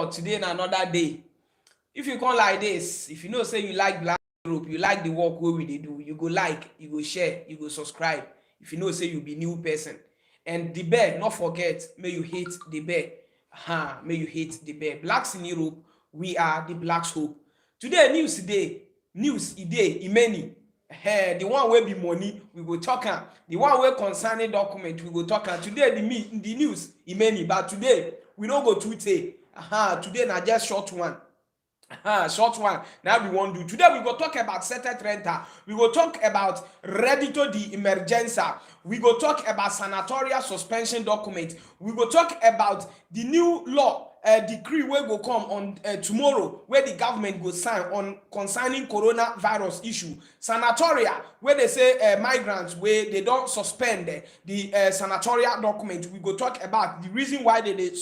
today and another day. If you come like this, if you know say you like Black Europe, you like the work wey we dey do, you go like, you go share, you go subscribe. If you know say you be new person. And the bell, not forget, may you hit the bell. May you hit the bell. Blacks in Europe, we are the Blacks hope. Today news e dey e many. The one wey be money, we go talk am. The one wey concerning document, we go talk am. Today the news e many, but today we no go too tey. Today na just short one. Short one. Now we won't do. Today we go talk about settled renter. We go talk about Reditto the Emergenza. We go talk about sanatoria suspension document. We go talk about the new law decree wey go come on tomorrow, where the government go sign on concerning coronavirus issue. Sanatoria, where they say migrants where they don't suspend the sanatoria document. We go talk about the reason why they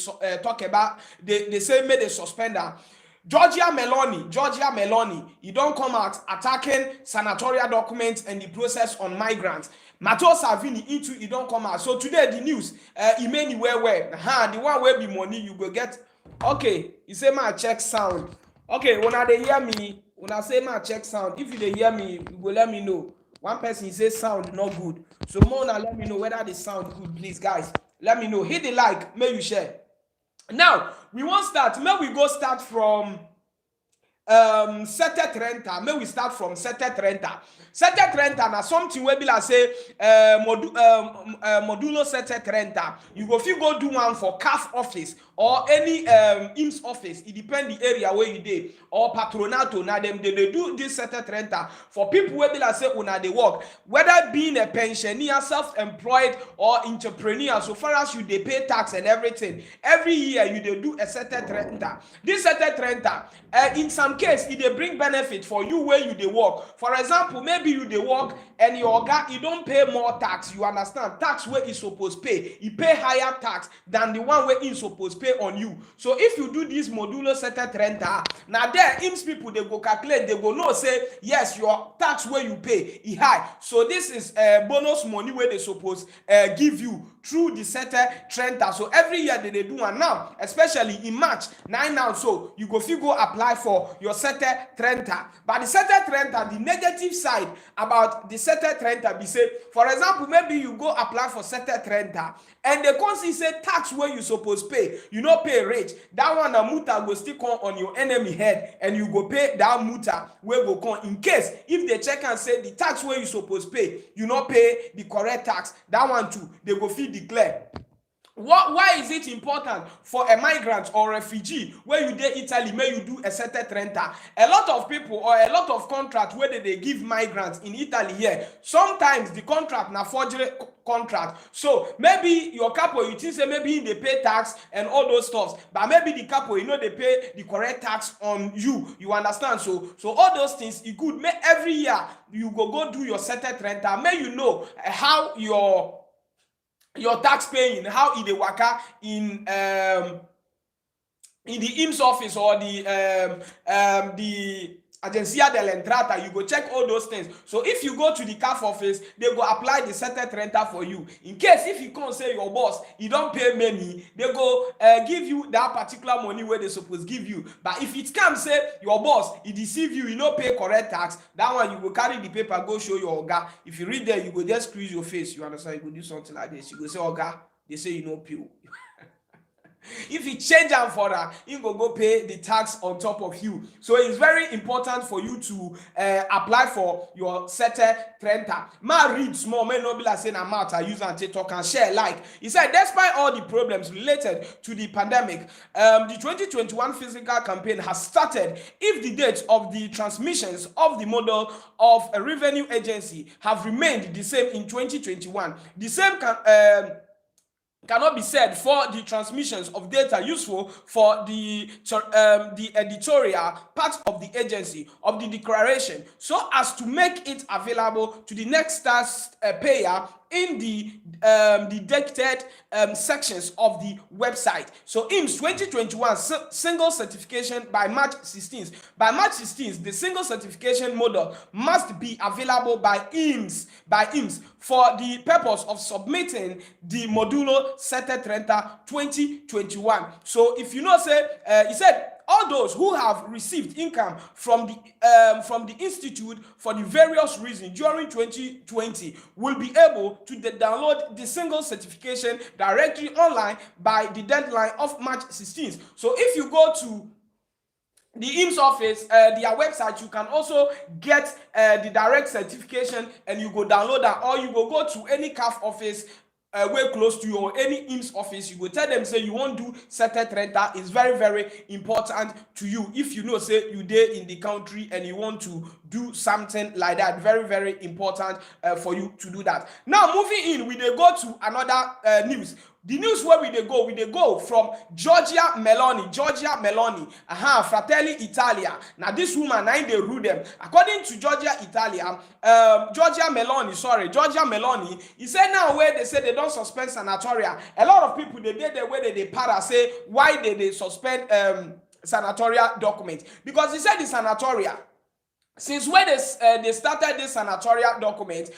talk about they say may they suspend that. Georgia Meloni, he don't come out attacking sanatoria documents and the process on migrants. Matteo Salvini into he don't come out. So today the news, many where the one where be money you go get. Okay, you say my check sound. Okay, when they hear me, when I say my check sound, if you they hear me, you go let me know. One person say sound not good. So more now let me know whether the sound good, please guys. Let me know. Hit the like, may you share. Now we won't start. May we go start from settled renter. May we start from settled renter. Settled renter na something wey be like say modulo settled renter. You go fit go do one for CAF office or any IMS office. It depend the area where you dey, or patronato. Now them they do this settled renter for people wey be like say una dey work, whether being a pensioner, self-employed or entrepreneur. So far as you dey pay tax and everything, every year you dey do a settled renter. This settled renter, in some case, it dey bring benefit for you where you dey work. For example, maybe you dey work and your oga you don't pay more tax. You understand? Tax where is supposed pay, you pay higher tax than the one where is supposed pay on you. So if you do this modulo settled renter, now there IMS people they go calculate, they go know say yes, your tax where you pay is high. So this is bonus money where they supposed give you through the settled renter. So every year they do, and now especially in March 9 now, so you go fit go apply for your settled renter. But the settled renter, the negative side about the settled renter be say, for example, maybe you go apply for settled renter and they constantly say tax where you supposed pay, you no pay rate. That one a muta go still come on your enemy head, and you go pay that muta where go come in case if they check and say the tax where you supposed pay, you not pay the correct tax. That one too, they go fit declare. Why is it important for a migrant or refugee where you dey Italy, may you do a settled renter? A lot of people or a lot of contracts where they give migrants in Italy here, sometimes the contract na forgery contract. So maybe your couple, you think say maybe they pay tax and all those stuff, but maybe the couple, you know, they pay the correct tax on you. You understand? So all those things, it could make every year you go do your settled renter. May you know how your tax paying, how it dey waka in the IMS office or the Agencia del Entrata. You go check all those things. So if you go to the CAF office, they go apply the settled renter for you. In case if you can't say your boss, you don't pay money, they go give you that particular money where they supposed give you. But if it comes say your boss, he deceive you, you don't pay correct tax, that one you go carry the paper, go show your oga. If you read there, you go just squeeze your face. You understand? You go do something like this. You go say, oga, they say you know pay. If you change them for that, you go pay the tax on top of you. So it's very important for you to apply for your settled renter. Ma read small, may not be like saying amount I use and talk and share like. He said, despite all the problems related to the pandemic, the 2021 physical campaign has started. If the dates of the transmissions of the model of a revenue agency have remained the same in 2021, the same cannot be said for the transmissions of data useful for the editorial part of the agency of the declaration, so as to make it available to the next tax payer in the dictated sections of the website. So IMS 2021 single certification by March 16th. By March 16th, the single certification model must be available by IMS for the purpose of submitting the modulo Sete 2021. So if you know, say, he said, all those who have received income from the institute for the various reasons during 2020 will be able to download the single certification directly online by the deadline of March 16th. So if you go to the IMS office, their website, you can also get the direct certification and you go download that, or you go to any CAF office way close to you, or any IMS office. You go tell them, say you won't do Sete 30. It's very, very important to you. If you know, say you there in the country and you want to do something like that, very, very important for you to do that. Now moving in, we dey go to another news. The news where we go from Giorgia Meloni, Fratelli Italia. Now this woman, now they rule them. According to Giorgia Meloni, he said now where they say they don't suspend sanatoria. A lot of people, they did the way they para say why they suspend sanatoria document. Because he said the sanatoria, since when they started this sanatoria document,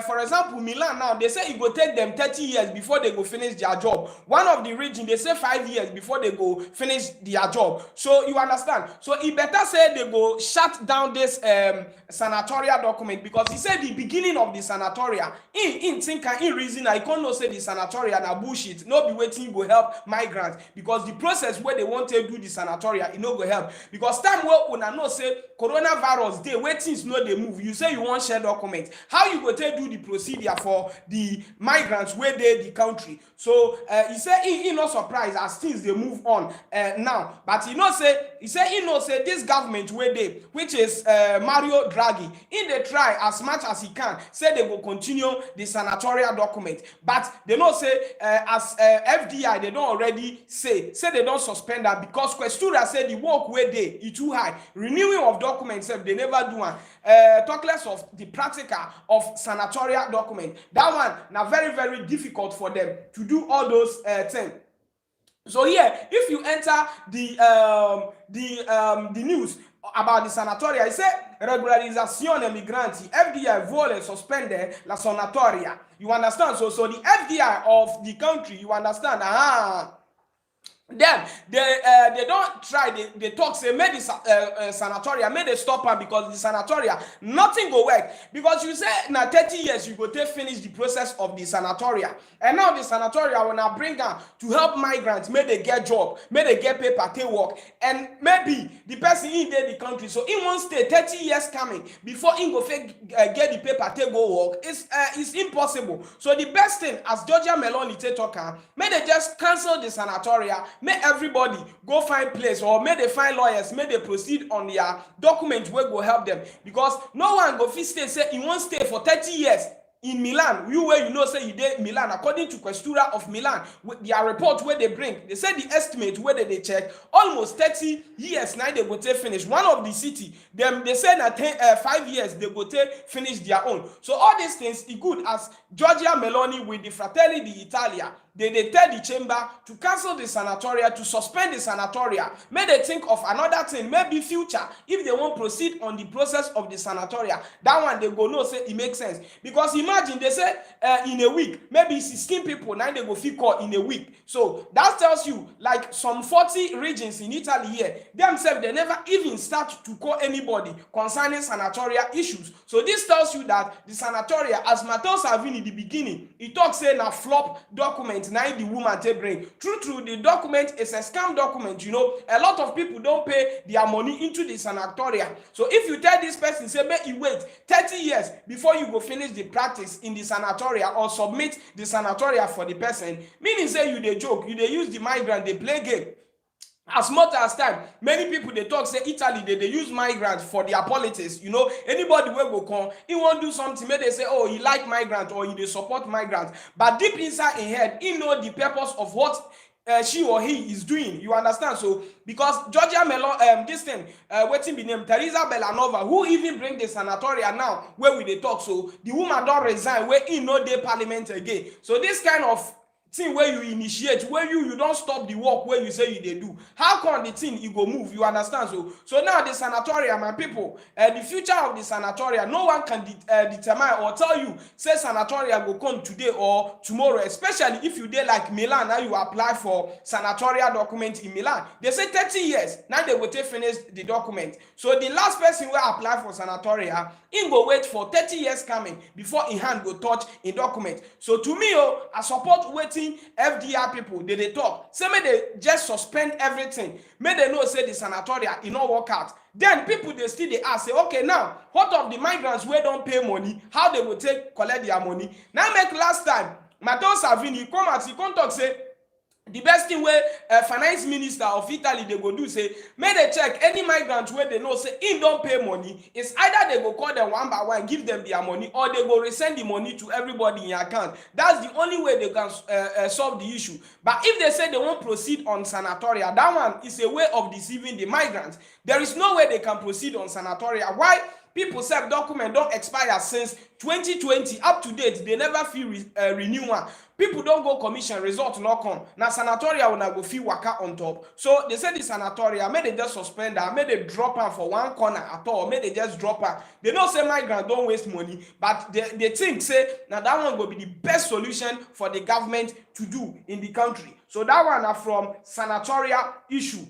for example, Milan now, they say it go take them 30 years before they go finish their job. One of the region, they say 5 years before they go finish their job. So you understand? So it better say they go shut down this sanatoria document, because he said the beginning of the sanatoria, in think and in reason, I can't know say the sanatoria na bullshit. No be waiting go help migrants, because the process where they want to do the sanatoria, it no go help. Because time where una know say coronavirus dey, where things no dey move, you say you want share document, how you go take do the procedure for the migrants where dey the country? So he say he not surprised as things they move on now, but he know say this government where they, which is Mario Draghi, in they try as much as he can, say they will continue the sanatoria document, but they know say as FDI they don't already say they don't suspend that, because Questura said the work where they is too high, renewing of documents they never do one. Talk less of the practical of sanatoria document. That one now very, very difficult for them to do all those things. So here, if you enter the news about the sanatoria, it say regularizzazione migranti, FDI vuole sospendere la sanatoria. You understand? So the FDI of the country, you understand? Then they don't try, they talk, say make the sanatoria, make they stop her, because the sanatoria nothing go work, because you say now 30 years you go take finish the process of the sanatoria, and now the sanatoria will now bring her to help migrants, may they get job, may they get paper, take work, and maybe the person in there the country, so in one stay 30 years coming before he go get the paper, take go work. It's impossible. So the best thing, as Giorgia Meloni take talk, may they just cancel the sanatoria. May everybody go find place, or may they find lawyers, may they proceed on their documents where go help them, because no one go fit stay, say he won't stay for 30 years in Milan. You where you know say you did Milan, according to Questura of Milan, with their report where they bring, they say the estimate where they check almost 30 years now they go take finish. One of the city, them they say that 5 years they go take finish their own. So all these things is good, as Giorgia Meloni with the Fratelli d'Italia, they tell the chamber to cancel the sanatoria, to suspend the sanatoria. May they think of another thing, maybe future, if they won't proceed on the process of the sanatoria. That one they go no say it makes sense. Because imagine they say in a week, maybe 16 people, now they go fit call in a week. So that tells you like some 40 regions in Italy here, themselves they never even start to call anybody concerning sanatoria issues. So this tells you that the sanatoria, as Matteo Salvini in the beginning, he talks say na flop document. Now the woman take bring true the document is a scam document. You know, a lot of people don't pay their money into the sanatoria. So if you tell this person, say make you wait 30 years before you go finish the practice in the sanatoria or submit the sanatoria for the person, meaning say you they joke, you they use the migrant, they play game. As much as time, many people they talk say Italy they use migrants for their politics. You know, anybody will go come, he won't do something, maybe they say, oh, he like migrants or he they support migrants. But deep inside in head, he know the purpose of what she or he is doing. You understand? So because Georgia Melon, this thing, waiting be named Teresa Belanova, who even bring the sanatoria now where we they talk. So the woman don't resign, where in no day parliament again. So this kind of thing where you initiate, where you don't stop the work where you say you they do. How come the thing you go move? You understand? So now the sanatoria, my people, the future of the sanatoria, no one can determine or tell you say sanatoria will come today or tomorrow. Especially if you did like Milan, now you apply for sanatoria document in Milan. They say 30 years. Now they will take finish the document. So the last person will apply for sanatoria, he go wait for 30 years coming before in hand go touch in document. So to me, I support waiting FDR people. They talk. Say may they just suspend everything. May they know say the sanatoria it not work out. Then people they still they ask say, okay, now what of the migrants where don't pay money? How they will take collect their money? Now make last time Matteo Salvini come out, he come talk say the best thing where finance minister of Italy they go do say may they check any migrant where they know say in don't pay money. It's either they go call them one by one, give them their money, or they go resend the money to everybody in your account. That's the only way they can solve the issue. But if they say they won't proceed on sanatoria, that one is a way of deceiving the migrants. There is no way they can proceed on sanatoria. Why? People say document don't expire since 2020 up to date. They never feel renew one. People don't go commission, result not come. Now sanatoria will not go feel waka on top. So they say the sanatoria, may they just suspend her, may they drop her for one corner at all, may they just drop her. They don't say migrant don't waste money, but they think say now that one will be the best solution for the government to do in the country. So that one are from sanatoria issue.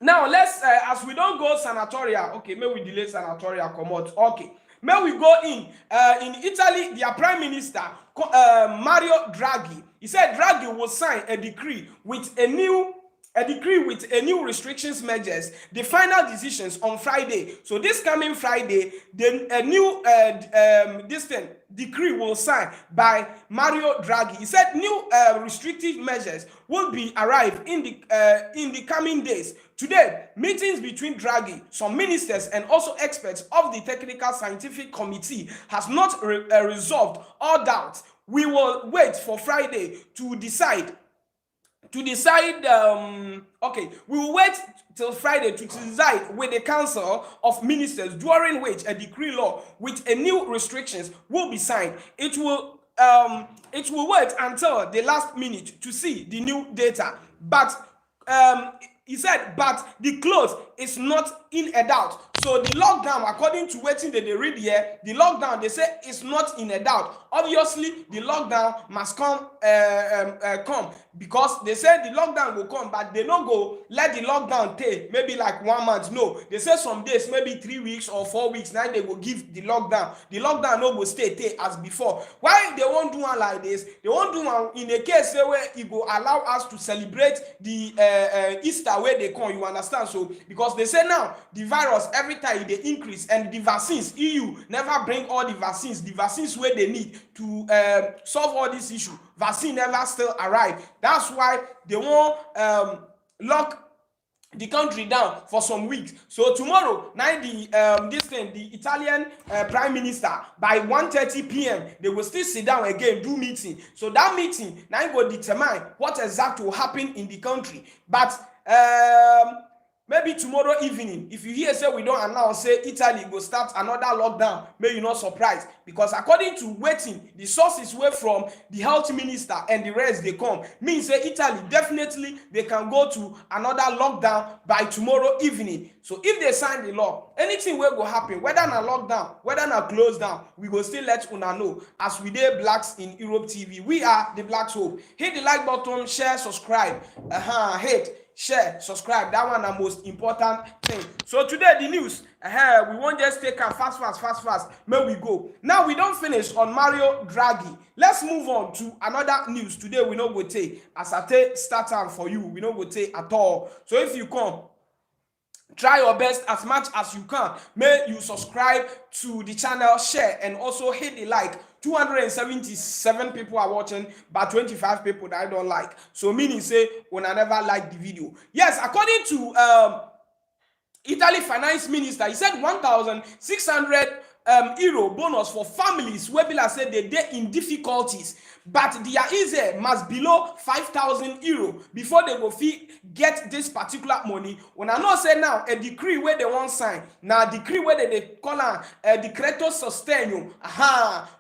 Now let's as we don't go sanatoria, okay, may we delay sanatoria come out. Okay, may we go in Italy, their prime minister Mario Draghi. He said Draghi will sign a decree with a new restrictions measures, the final decisions on Friday. So this coming Friday, a new decree will sign by Mario Draghi. He said new restrictive measures will be arrived in the coming days. Today, meetings between Draghi, some ministers, and also experts of the Technical Scientific Committee has not resolved all doubts. We will wait for Friday to decide. Okay, we will wait till Friday to decide with the Council of Ministers, during which a decree law with a new restrictions will be signed. It will wait until the last minute to see the new data. But he said, but the close is not in a doubt. So the lockdown, according to waiting that they read here, the lockdown, they say is not in a doubt. Obviously, the lockdown must come because they say the lockdown will come, but they don't go let the lockdown take maybe like 1 month. No, they say some days, maybe 3 weeks or 4 weeks. Now they will give the lockdown. The lockdown no go stay as before. Why they won't do one like this? They won't do one in a case where it will allow us to celebrate the Easter where they come. You understand? So because they say now the virus every time they increase, and the vaccines, EU never bring all the vaccines where they need to solve all this issue. Vaccine never still arrive. That's why they won't lock the country down for some weeks. So tomorrow night, the Italian prime minister by 1:30 p.m. they will still sit down again, do meeting. So that meeting now will determine what exactly will happen in the country. But maybe tomorrow evening, if you hear say we don't announce say Italy go start another lockdown, may you not surprise, because according to waiting, the sources were from the health minister and the rest they come, means say Italy definitely they can go to another lockdown by tomorrow evening. So if they sign the law, anything will go happen, whether na lockdown, whether na close down, we go still let una know. As we dey Blacks in Europe TV, we are the Blacks Hope. Hit the like button, share, subscribe. Hit. Share, subscribe. That one the most important thing. So today the news, we won't just take a fast. May we go. Now we don't finish on Mario Draghi. Let's move on to another news. Today we no go take as I take start time for you. We no go take at all. So if you come, try your best as much as you can. May you subscribe to the channel, share, and also hit the like. 277 people are watching, but 25 people that I don't like. So meaning say when I never like the video. Yes, according to Italy finance minister, he said 1,600 euro bonus for families where people said they in difficulties. but their easy must below 5,000 euro before they go fit get this particular money. When I know say now a decree where they want sign, now decree where they call a Decreto suspension,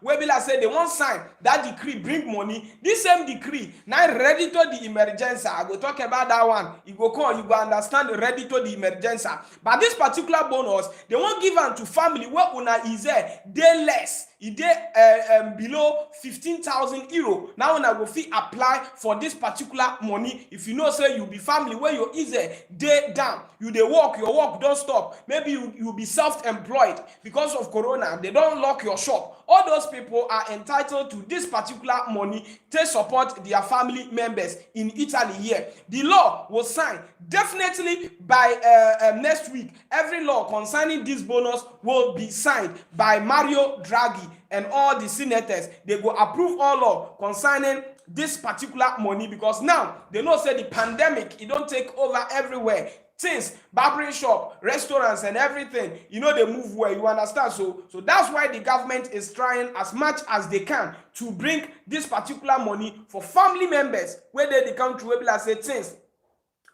where be like say they want sign that decree bring money. This same decree now Reditto the Emergenza. I go talk about that one. You go call, you go understand Reditto the Emergenza. But this particular bonus they won't give am to family where una is dey less. It dey below 15,000 euro. Now una go fit apply for this particular money. If you know say you be family where your easy dey down, you dey work, your work don't stop. Maybe you be self-employed because of corona. They don't lock your shop. All those people are entitled to this particular money to support their family members in Italy here. The law was signed definitely by next week. Every law concerning this bonus will be signed by Mario Draghi and all the senators. They go approve all law concerning this particular money because now they know say the pandemic, it don't take over everywhere. Things, barbering shop, restaurants and everything, you know, they move where, you understand? So that's why the government is trying as much as they can to bring this particular money for family members where they the country where people say things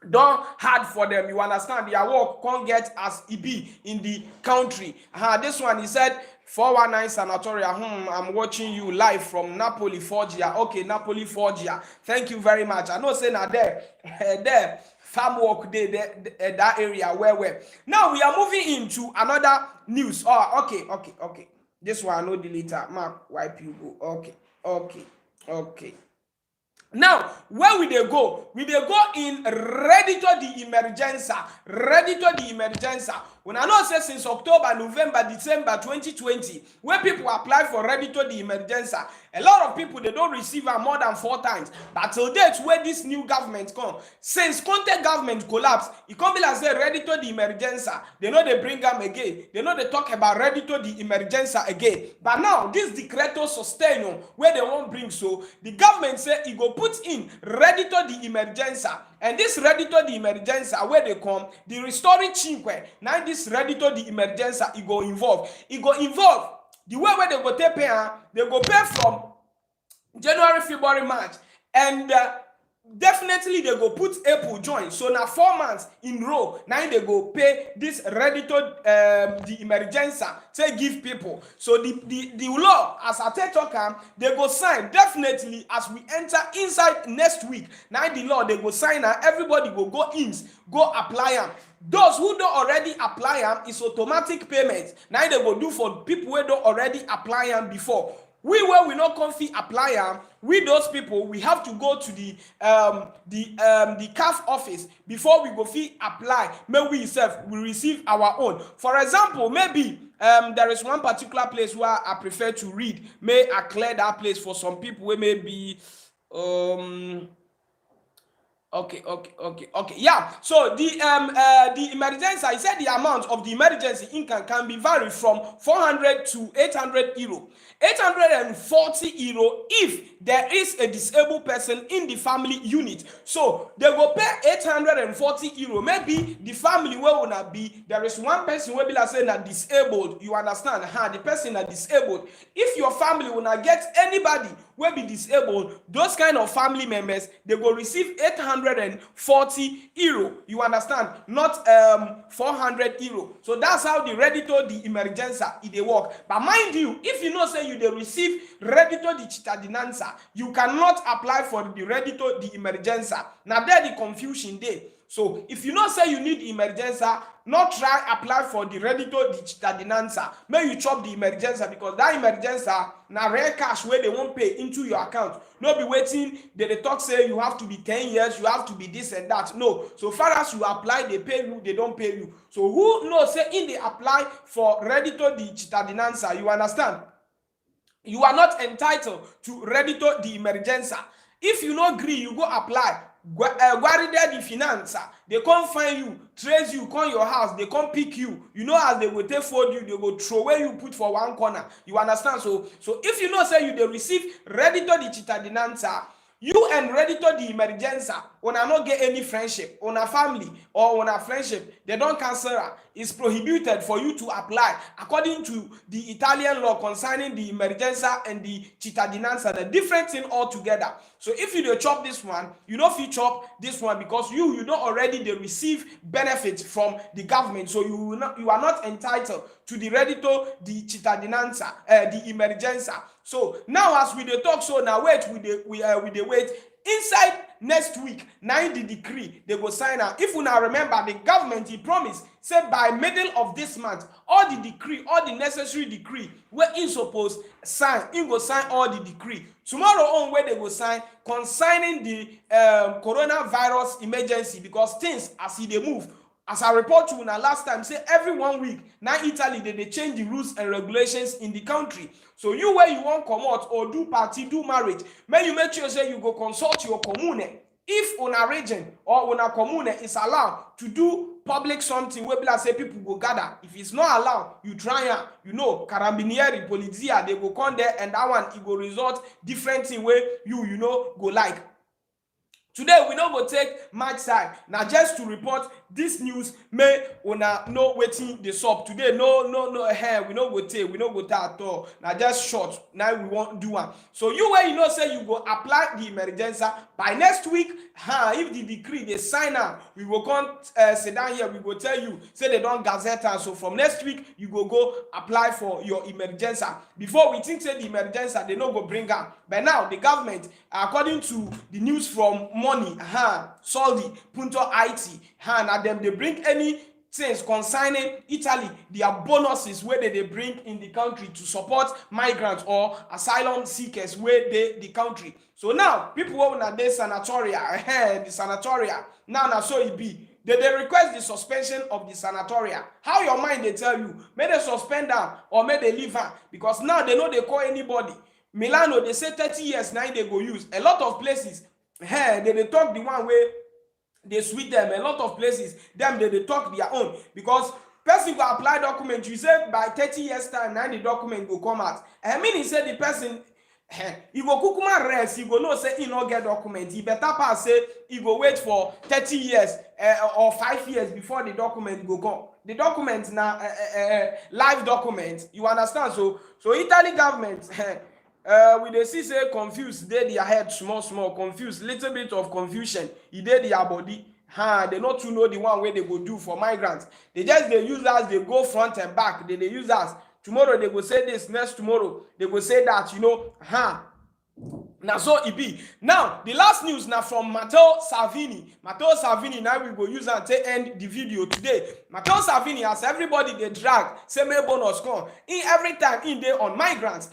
don't hard for them, you understand? Their work can't get as it be in the country. This one, he said, 419 Sanatoria. I'm watching you live from Napoli, Foggia. Okay, Napoli, Foggia. Thank you very much. I know say now there farm work there, that area where. Now we are moving into another news. Oh, okay. This one I know the later. Mark, wipe you go. Okay. Now, where will they go? Will they go in Reditto di Emergenza? Reditto di Emergenza. When I know say since October, November, December 2020, where people apply for Reditto di Emergenza, a lot of people, they don't receive it more than 4 times. But till date, where this new government come, since Conte government collapsed, it can't be like say Reditto di Emergenza. They know they bring them again. They know they talk about Reditto di Emergenza again. But now, this Decreto suspension, where they won't bring so, the government say it go put in Reditto di Emergenza. And this Reditto di Emergenza, where they come, the restoring cinque. Now this Reditto di Emergenza, it go involve the way where they go pay, they go pay from January, February, March, and definitely they go put April join. So now 4 months in row, now they go pay this Reditto the Emergenza to give people. So the law, as I talk, they go sign definitely as we enter inside next week. Now the law they go sign and everybody go apply them. Those who don't already apply them is automatic payment. Now they go do for people who don't already apply them before. We where we not comfy apply them, we those people we have to go to the CAF office before we go fee apply. Maybe we receive our own. For example, maybe there is one particular place where I prefer to read. May I clear that place for some people where maybe Okay. Yeah. So the emergency, I said the amount of the emergency income can be varied from 400 to 800 euro. 840 euro if there is a disabled person in the family unit. So they will pay 840 euro. Maybe the family where will not be, there is one person will be like saying that disabled. You understand? The person that disabled. If your family will not get anybody will be disabled, those kind of family members, they will receive 840 euro. You understand? Not 400 euro. So that's how the Reditto di Emergenza they work. But mind you, if you know say you they receive Reditto di Cittadinanza, you cannot apply for the Reditto di Emergenza. Now there the confusion there. So if you know say you need Emergenza, not try apply for the Reditto di Cittadinanza. May you chop the Emergenza because that Emergenza na rare cash where they won't pay into your account. No be waiting, they talk say you have to be 10 years, you have to be this and that. No. So far as you apply, they pay you, they don't pay you. So who knows say in they apply for Reditto di Cittadinanza, you understand? You are not entitled to Reditto di Emergenza. If you not agree, you go apply. Guardia di Finanza, they come find you, trace you, come your house, they come pick you. You know as they will take for you, they go throw away you put for one corner. You understand? So if you know say you they receive Reditto di Cittadinanza, you and Reditto the Emergenza, una not get any friendship, una family or una friendship, they don't cancel her. It's prohibited for you to apply according to the Italian law concerning the Emergenza and the cittadinanza, the different thing altogether. So if you don't chop this one, you don't fit chop this one because you don't already they receive benefits from the government. So you are not entitled to the Reditto, the cittadinanza, the Emergenza. So now as we dey talk, so now wait, we wait. Inside next week, 90 decree, they go sign out. If you now remember, the government, he promised, say by middle of this month, all the decree, all the necessary decree, where he supposed sign, he go sign all the decree. Tomorrow on where they go sign, concerning the coronavirus emergency, because things, as they move, as I report to you now last time, say every 1 week, now Italy, they change the rules and regulations in the country. So you where you want come out or do party, do marriage, may you make sure say you go consult your commune. If una region or una commune is allowed to do public something where people say people go gather, if it's not allowed, you try carabinieri, polizia, they go come there and that one it go result different thing where you go like. Today we not go take much side. Now just to report this news, may una no waiting the sub. Today no hair. We no go take. We no go take at all. Now just short. Now we won't do one. So you where you know say you go apply the Emergenza by next week. If the decree they sign out, we will come sit down here. We will tell you say they don't gazette. So from next week you go apply for your Emergenza. Before we think say the Emergenza they no go bring out. But now the government, according to the news from money, soldi, punto IT, now them they bring any things concerning Italy, their bonuses where they bring in the country to support migrants or asylum seekers where the country. So now people who are there sanatoria, the sanatoria, now so it be. They request the suspension of the sanatoria. How your mind they tell you, may they suspend them or may they leave her, because now they know they call anybody. Milano, they say 30 years now they go use. A lot of places, they talk the one way they sweet them. A lot of places, them they talk their own. Because person go apply document, you say by 30 years time, now the document go come out. I mean, he said the person, he go kukuma rest, he go no say he no get document. He better pass say he go wait for 30 years or 5 years before the document go come. The document now, live document, you understand? So Italy government, we they see say confused, they their head small confused, little bit of confusion. He did their body. They not to know the one way they go do for migrants. They use us, they go front and back. They use us. Tomorrow they go say this, next tomorrow they go say that, Now so it be. Now the last news now from Matteo Salvini. Matteo Salvini, now we go use and to end the video today. Matteo Salvini has everybody they drag, say me bonus come. In every time in day on migrants,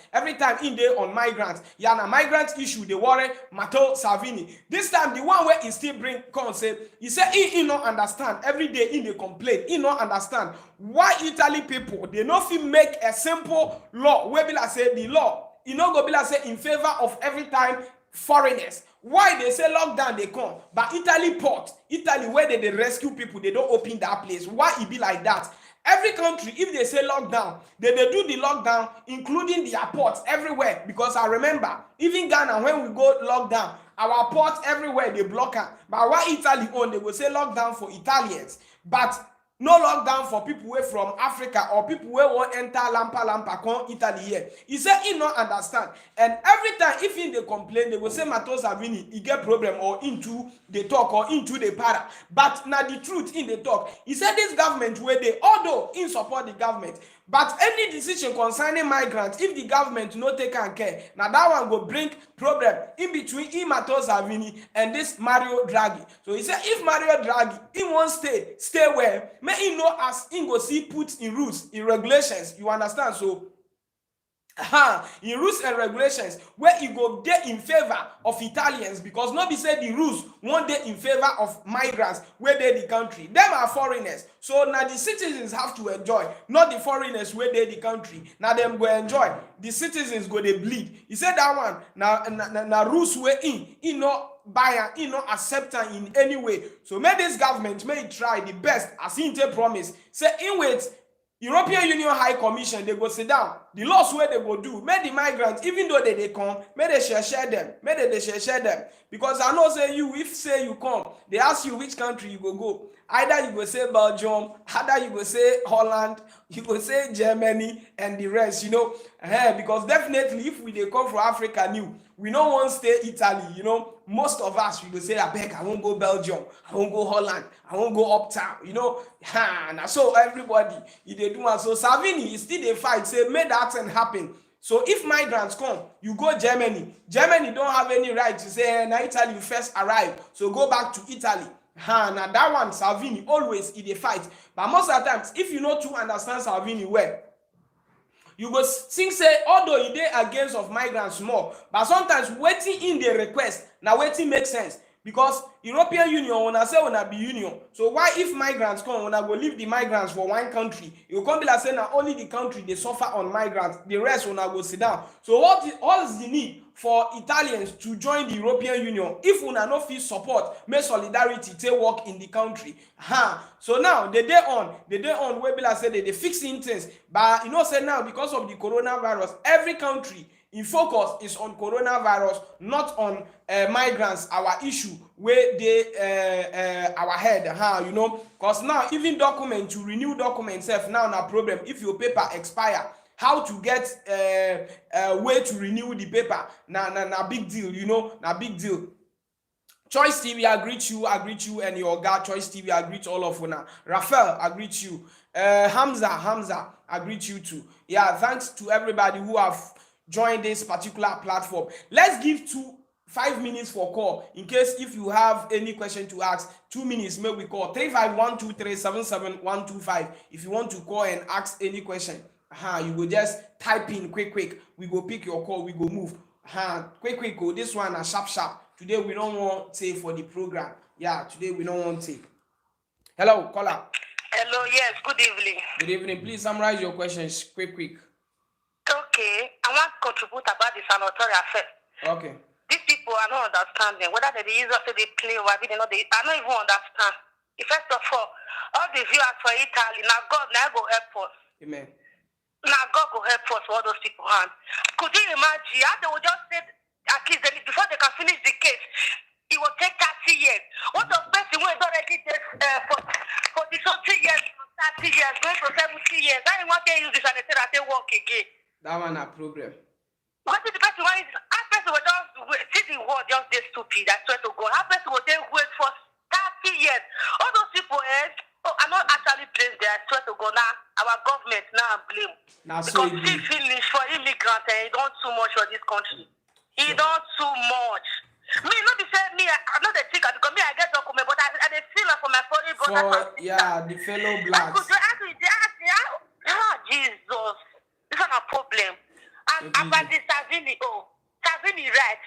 Yeah, na migrant issue they worry Matteo Salvini. This time the one where he still bring come say, he say he not understand every day in the complaint. He not understand why Italy people they not fit make a simple law where be like say the law. You know, go be like say in favor of every time foreigners. Why they say lockdown they come, but Italy where they rescue people, they don't open that place. Why it be like that? Every country, if they say lockdown, they do the lockdown, including the ports everywhere. Because I remember, even Ghana, when we go lockdown, our ports everywhere they block them. But why Italy own, they will say lockdown for Italians, but no lockdown for people away from Africa or people who won't enter Lampa come Italy here. He said he not understand. And every time if he they complain, they will say Matteo Salvini, he get problem or into the talk or into the para. But now the truth in the talk, he said this government where they, although in support the government, but any decision concerning migrants, if the government no take care, now that one go bring problem in between Matteo Salvini and this Mario Draghi. So he said if Mario Draghi, he won't stay where, may he know as he go see put in rules, in regulations, you understand? So in rules and regulations where he go get in favor of Italians, because not be said the rules one day in favor of migrants where they the country. Them are foreigners. So now the citizens have to enjoy, not the foreigners where they the country. Now them go enjoy. The citizens go they bleed. He said that one now rules where in no buyer, no acceptor in any way. So may this government may try the best as he promise. Say in wait. European Union High Commission, they go sit down. The laws where they go do, make the migrants, even though they come, make they share them. Make they share them. Because I know say you, if say you come, they ask you which country you go. Either you go say Belgium, either you go say Holland, you go say Germany, and the rest, because definitely if we they come from Africa new, we no want stay Italy, most of us we go say, I beg, I won't go Belgium, I won't go Holland, I won't go uptown, and so everybody they do. And so Salvini is still a fight, say make that thing happen. So if migrants come, you go Germany don't have any right to say, na Italy you first arrive, so go back to Italy. Now that one Salvini always in a fight. But most of the times, if you know to understand Salvini well, you go think say although he dey against of migrants more, but sometimes waiting in the request now waiting makes sense. Because European Union wanna say wanna be union. So why if migrants come, wanna go leave the migrants for one country? You come be like say now only the country they suffer on migrants, the rest wanna go sit down. So what is the need for Italians to join the European Union if una no fit support, make solidarity take work in the country? So now the day on wey be like say they fixing things, but say now because of the coronavirus, every country in focus is on coronavirus, not on migrants. Our issue where they our head, because now even document to renew document self now na problem. If your paper expire, how to get way to renew the paper? Na big deal, na big deal. Choice TV, I greet you, and your guy Choice TV, I greet all of you. Raphael, I greet you. Hamza, I greet you too. Yeah, thanks to everybody who have joined this particular platform. Let's give 5 minutes for call in case if you have any question to ask. 2 minutes, may we call 35123771125. If you want to call and ask any question, you go just type in quick. We go pick your call. We go move. Quick. Go. This one a sharp. Today we don't want take for the program. Yeah, today we don't want take. Hello, caller. Hello. Yes. Good evening. Good evening. Please summarize your questions quick. Okay, I want to contribute about the sanatoria first. Okay. These people are not understanding whether they use us to they play or they know they. I don't even understand. First of all the viewers for Italy, now God now go help us. Amen. Now God go help us for all those people hand. Could you imagine how they would just say at least before they can finish the case, it will take 30 years. What the person who is already there for the 30 years, 30 years, going to 70 years, I want to use this and they work again. That one a problem. What is the person? Why is our person will just wait? See the world just this stupid. I swear to God. Our person will then wait for 30 years. All those people, I'm not actually blame them. I swear to God. Now our government now blame. Now so because he finished for immigrants and he don't too much for this country. He don't too much. Me not be saying me. I'm not a ticker because me I get document, but I feel like for my foreign brother. The fellow blacks. Jesus. This is a problem. And about the Salvini, right?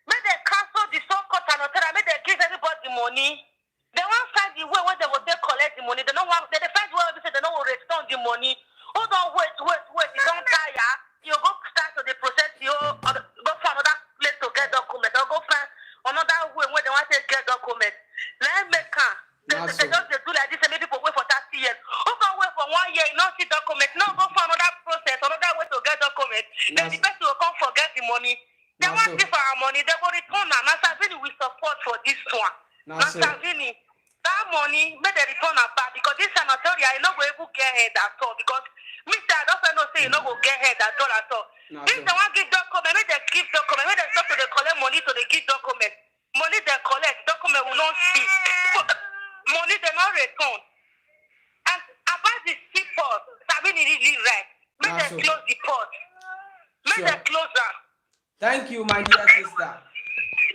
May they cancel the so-called sanatoria, may they give everybody money. They won't find the way where they will collect the money. They don't want they find where they say they don't will return the money. Hold on, wait. You don't tire. You go start to the process, you go for another place to get documents, or go find another way where they want to get documents. Let me They just do like this and maybe people wait for 30 years. Who can wait for 1 year, not see document, no go for another process, another way to get document. Then the person will come forget the money. They want this for our money, they will return now. Now Salvini will support for this one. Now Salvini, that money made the return back because this sanatoria you no go able get head at all. Because Mr. I don't know say you no go get head at all. If they want give document, make they give document, make they stop to they collect money to they give document. Money they collect, document will not see. Money they not return. And about the seaport, Salvini really right. Make them close the port. Make them close that. Thank you, my dear sister.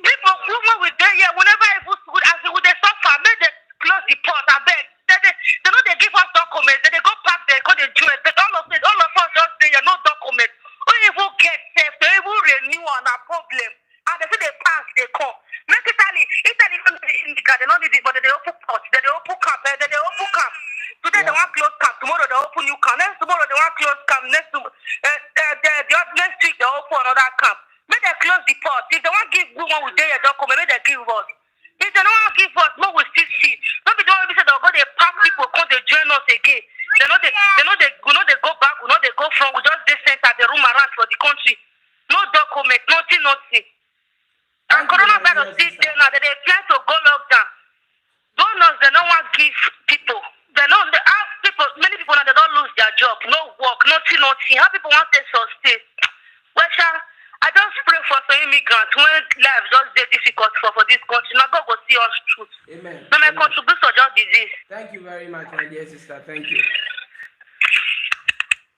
People women with them here, whenever I put food, as they would they suffer, make them close the port. I beg. They know they give us documents. They go back there, go they do it. But all of us just say no document. Who even get safe? They even renew on a problem. And they say they pass, they come. Make Italy they don't need it, but they open port, they open camp, they open camp. Today they want close camp, tomorrow they open new camp, next tomorrow they want close camp, next week they open another camp. Make they close the port. If they want give woman with their document, make they give us. If they don't want give us, no we still see. Don't be the one who say they'll go they pass people, come they join us again. they go back, they go from. We just they center the room around for the country. No document, nothing. And coronavirus still there now. They try to go lockdown. Donors, they don't want to give people. They have people. Many people now they don't lose their job, no work, nothing. How people want to sustain? Well, I just pray for some immigrants when life just get difficult for this country. Now God will see us truth. Amen. Now my contribution just disease. Thank you very much, my dear sister. Thank you.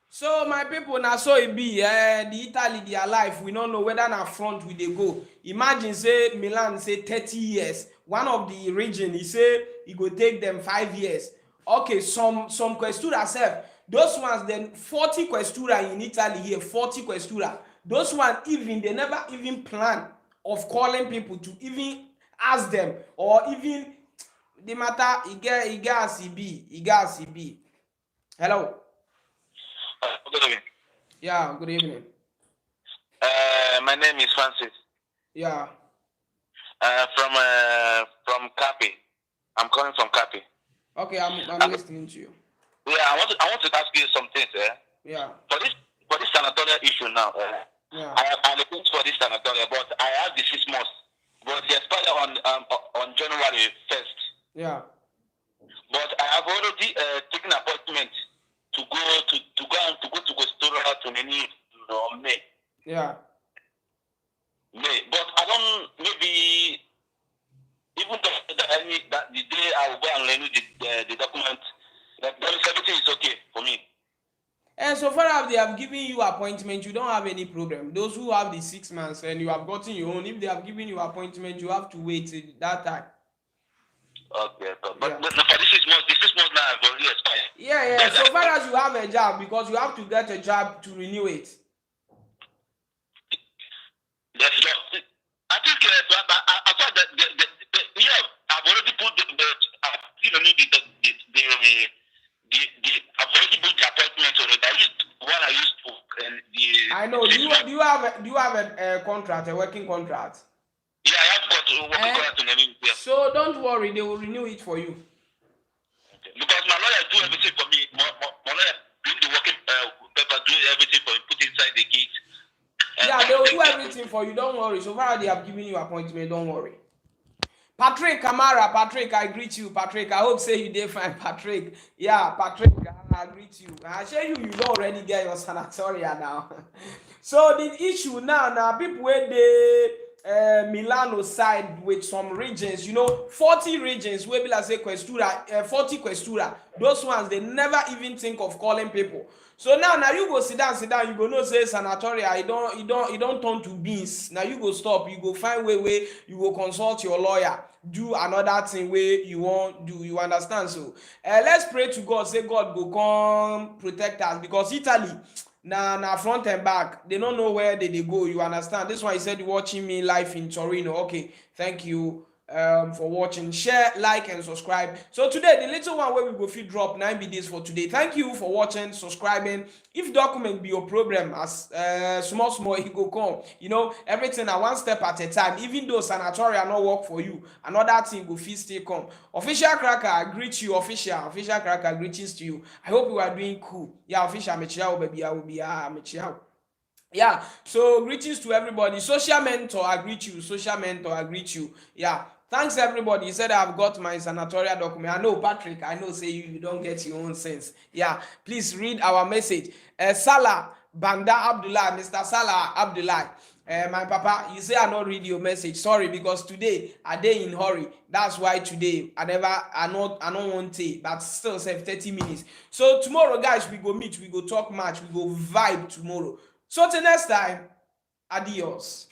So my people, now so it be the Italy their life. We don't know whether na front will they go. Imagine say Milan say 30 years. One of the region he say it go take them 5 years. Okay, some questura self. Those ones then 40 questura in Italy here, 40 questura. Those ones even they never even plan of calling people to even ask them or even the matter he gas CB. Hello. Good evening. Yeah, good evening. My name is Francis. Yeah. From Capi. I'm calling from Capi. Okay, I'm listening to you. Yeah, I want to ask you some things. Yeah. For this sanatoria issue now. Yeah. I'm looking for this sanatoria, but I have the 6 months. But they expire on January 1st. Yeah. But I have already taken an appointment to go to Questura to May. Yeah. May. But I don't maybe even the day I will go and renew the document, that everything is okay for me. And so far as they have given you appointment, you don't have any problem. Those who have the 6 months and you have gotten your own, if they have given you appointment, you have to wait till that time. Okay, but for the 6 months, the 6 months now have already expired. Yeah. So far as you have a job, because you have to get a job to renew it. Yes, I think I thought that I've already put I've already booked the appointment already. I used to. I know. Do you have a contract, a working contract? Yeah, I have got a working contract to renew. Yeah. So don't worry, they will renew it for you. Okay. Because my lawyer do everything for me. My lawyer bring the working paper, do everything for me, put inside the kit. Yeah, they will do everything for you. Don't worry. So far as they have given you appointment, don't worry. Patrick Kamara, Patrick, I greet you. Patrick, I hope say you did fine, Patrick. Yeah, Patrick, I greet you. I share you don't already get your sanatoria now. So the issue now people where they Milano side with some regions, 40 regions where be like say questura, 40 questura. Those ones they never even think of calling people. So now you go sit down, you go no say sanatoria, you don't turn to beans. Now you go stop, you go find way, you go consult your lawyer, do another thing where you want do, you understand? So let's pray to God, say God go come protect us, because Italy na front and back, they don't know where they go, you understand? This one he said watching me live in Torino. Okay, thank you for watching. Share, like, and subscribe. So today the little one where we go feed drop 9 videos for today. Thank you for watching, subscribing. If document be your problem, as small he go come, everything at one step at a time. Even though sanatoria not work for you, another thing go fit still come. Official Cracker, I greet you. Official Cracker, greetings to you. I hope you are doing cool. Yeah, official mechiao baby, I will be mechiao. Yeah, so greetings to everybody. Social mentor, I greet you. Social mentor, I greet you. Yeah, thanks everybody. You said I've got my sanatoria document. I know, Patrick, I know, say you don't get your own sense. Yeah, please read our message. Salah Banda Abdullah, Mr. Salah Abdullah. My papa, you say I not read your message. Sorry, because today I dey in hurry. That's why today I don't want to, but still save 30 minutes. So tomorrow, guys, we go meet, we go talk match, we go vibe tomorrow. So till next time, adios.